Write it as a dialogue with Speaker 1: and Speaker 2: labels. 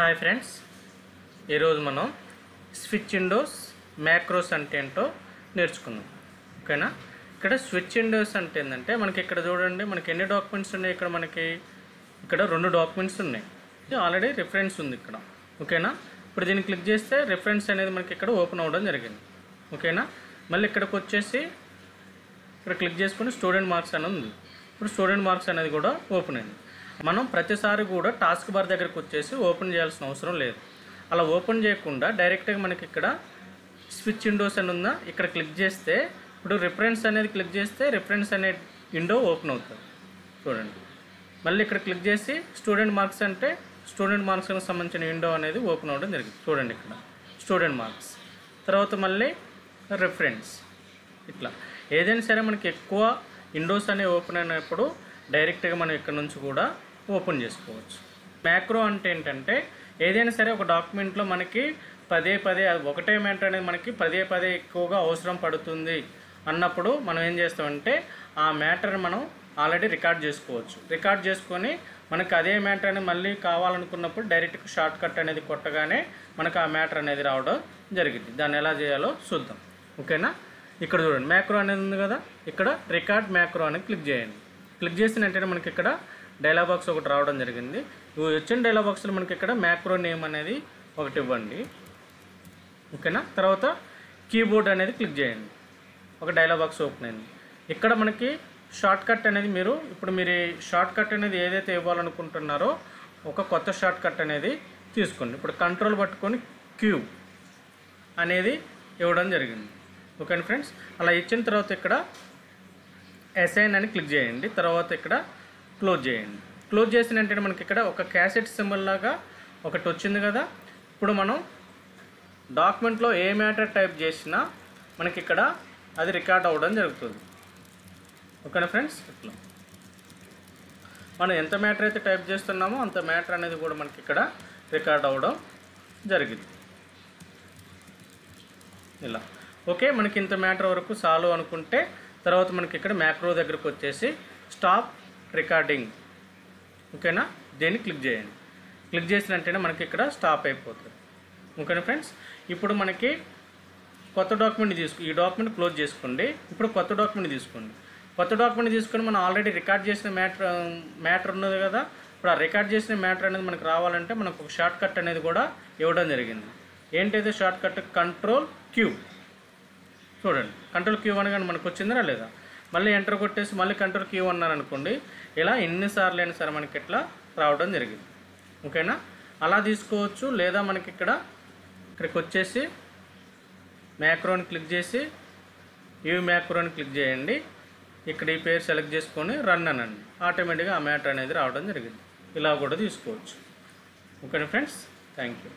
Speaker 1: Hi friends, ఈరోజు మనం switch Windows macros అంటే ఏంటో నేర్చుకుందాం. ఓకేనా? ఇక్కడ స్విచ్ విండోస్ అంటే ఏంటంటే మనకి ఇక్కడ చూడండి, మనకి ఎన్ని డాక్యుమెంట్స్ ఉన్నాయి. ఇక్కడ 2 డాక్యుమెంట్స్ ఉన్నాయి. ఇది ఆల్రెడీ రిఫరెన్స్ ఉంది ఇక్కడ. ఓకేనా? ఇప్పుడు దీన్ని క్లిక్ చేస్తే రిఫరెన్స్ అనేది మనకి ఇక్కడ ఓపెన్ అవ్వడం జరిగింది. ఓకేనా? మళ్ళీ ఇక్కడికి వచ్చేసి ఇక్కడ క్లిక్ చేసుకుని స్టూడెంట్ మార్క్స్ అని ఉంది. ఇప్పుడు స్టూడెంట్ మార్క్స్ అనేది కూడా ఓపెన్ అయింది. మనం ప్రతిసారి కూడా టాస్క్ బార్ దగ్గరకు వచ్చేసి ఓపెన్ చేయాల్సిన అవసరం లేదు. అలా ఓపెన్ చేయకుండా డైరెక్ట్గా మనకి ఇక్కడ స్విచ్ విండోస్ అని ఉందా, ఇక్కడ క్లిక్ చేస్తే ఇప్పుడు రిఫరెన్స్ అనేది క్లిక్ చేస్తే రిఫరెన్స్ అనే విండో ఓపెన్ అవుతుంది. చూడండి, మళ్ళీ ఇక్కడ క్లిక్ చేసి స్టూడెంట్ మార్క్స్ అంటే స్టూడెంట్ మార్క్స్కి సంబంధించిన విండో అనేది ఓపెన్ అవ్వడం జరిగింది. చూడండి, ఇక్కడ స్టూడెంట్ మార్క్స్, తర్వాత మళ్ళీ రిఫరెన్స్. ఇట్లా ఏదైనా సరే మనకి ఎక్కువ విండోస్ అనేవి ఓపెన్ అయినప్పుడు డైరెక్ట్గా మనం ఇక్కడ నుంచి కూడా ఓపెన్ చేసుకోవచ్చు. మ్యాక్రో అంటే ఏంటంటే ఏదైనా సరే ఒక డాక్యుమెంట్లో మనకి పదే ఒకటే మ్యాటర్ అనేది మనకి పదే ఎక్కువగా అవసరం పడుతుంది అన్నప్పుడు మనం ఏం చేస్తామంటే ఆ మ్యాటర్ని మనం ఆల్రెడీ రికార్డ్ చేసుకోవచ్చు. రికార్డ్ చేసుకొని మనకు అదే మ్యాటర్ అనేది మళ్ళీ కావాలనుకున్నప్పుడు డైరెక్ట్గా షార్ట్ కట్ అనేది కొట్టగానే మనకు ఆ మ్యాటర్ అనేది రావడం జరిగింది. దాన్ని ఎలా చేయాలో చూద్దాం. ఓకేనా? ఇక్కడ చూడండి, మ్యాక్రో అనేది ఉంది కదా, ఇక్కడ రికార్డ్ మ్యాక్రో అనేది క్లిక్ చేయండి. క్లిక్ చేసిన వెంటనే మనకి ఇక్కడ డైలాగ్ బాక్స్ ఒకటి రావడం జరిగింది. వచ్చిన డైలాగ్ బాక్స్లో మనకి ఇక్కడ మ్యాక్రో నేమ్ అనేది ఒకటి ఇవ్వండి. ఓకేనా? తర్వాత కీబోర్డ్ అనేది క్లిక్ చేయండి. ఒక డైలాగ్ బాక్స్ ఓపెన్ అయింది. ఇక్కడ మనకి షార్ట్ కట్ అనేది మీరు షార్ట్ కట్ అనేది ఏదైతే ఇవ్వాలనుకుంటున్నారో ఒక కొత్త షార్ట్ కట్ అనేది తీసుకోండి. ఇప్పుడు కంట్రోల్ పట్టుకొని క్యూ అనేది ఇవ్వడం జరిగింది. ఓకేనా ఫ్రెండ్స్? అలా ఇచ్చిన తర్వాత ఇక్కడ అసైన్ అని క్లిక్ చేయండి. తర్వాత ఇక్కడ క్లోజ్ చేయండి. క్లోజ్ చేసిన వెంటనే మనకి ఇక్కడ ఒక క్యాసెట్ సింబల్ లాగా ఒకటి వచ్చింది కదా. ఇప్పుడు మనం డాక్యుమెంట్లో ఏ మ్యాటర్ టైప్ చేసినా మనకి ఇక్కడ అది రికార్డ్ అవ్వడం జరుగుతుంది. ఓకేనా ఫ్రెండ్స్? ఇట్లా మనం ఎంత మ్యాటర్ అయితే టైప్ చేస్తున్నామో అంత మ్యాటర్ అనేది కూడా మనకి ఇక్కడ రికార్డ్ అవ్వడం జరిగింది. ఇలా ఓకే, మనకి ఇంత మ్యాటర్ వరకు సాల్వ్ అనుకుంటే తర్వాత మనకి ఇక్కడ మ్యాక్రో దగ్గరకు వచ్చేసి స్టాప్ రికార్డింగ్. ఓకేనా? దీన్ని క్లిక్ చేయండి. క్లిక్ చేసిన వెంటనే మనకి ఇక్కడ స్టాప్ అయిపోతుంది. ఓకేనా ఫ్రెండ్స్? ఇప్పుడు మనకి కొత్త డాక్యుమెంట్ ఈ డాక్యుమెంట్ క్లోజ్ చేసుకోండి. ఇప్పుడు కొత్త డాక్యుమెంట్ తీసుకోండి. కొత్త డాక్యుమెంట్ తీసుకొని మనం ఆల్రెడీ రికార్డ్ చేసిన మ్యాటర్ ఉన్నది కదా. ఇప్పుడు ఆ రికార్డ్ చేసిన మ్యాటర్ అనేది మనకు రావాలంటే మనకు ఒక షార్ట్ కట్ అనేది కూడా ఇవ్వడం జరిగింది. ఏంటైతే షార్ట్ కట్? Control Q. చూడండి, కంట్రోల్ క్యూ అనగానే మనకు వచ్చిందా లేదా. మళ్ళీ ఎంటర్ కొట్టేసి మళ్ళీ కంట్రోల్ క్యూ అన్నాను అనుకోండి, ఇలా ఎన్నిసార్లు అయినా సరే మనకి ఇట్లా రావడం జరిగింది. ఓకేనా? అలా తీసుకోవచ్చు. లేదా మనకి ఇక్కడికి వచ్చేసి మ్యాక్రోని క్లిక్ చేసి ఈ మ్యాక్రోని క్లిక్ చేయండి. ఇక్కడ ఈ పేరు సెలెక్ట్ చేసుకొని రన్ అనండి. ఆటోమేటిక్గా ఆ మ్యాటర్ అనేది రావడం జరిగింది. ఇలా కూడా తీసుకోవచ్చు. ఓకేనా ఫ్రెండ్స్? Thank you.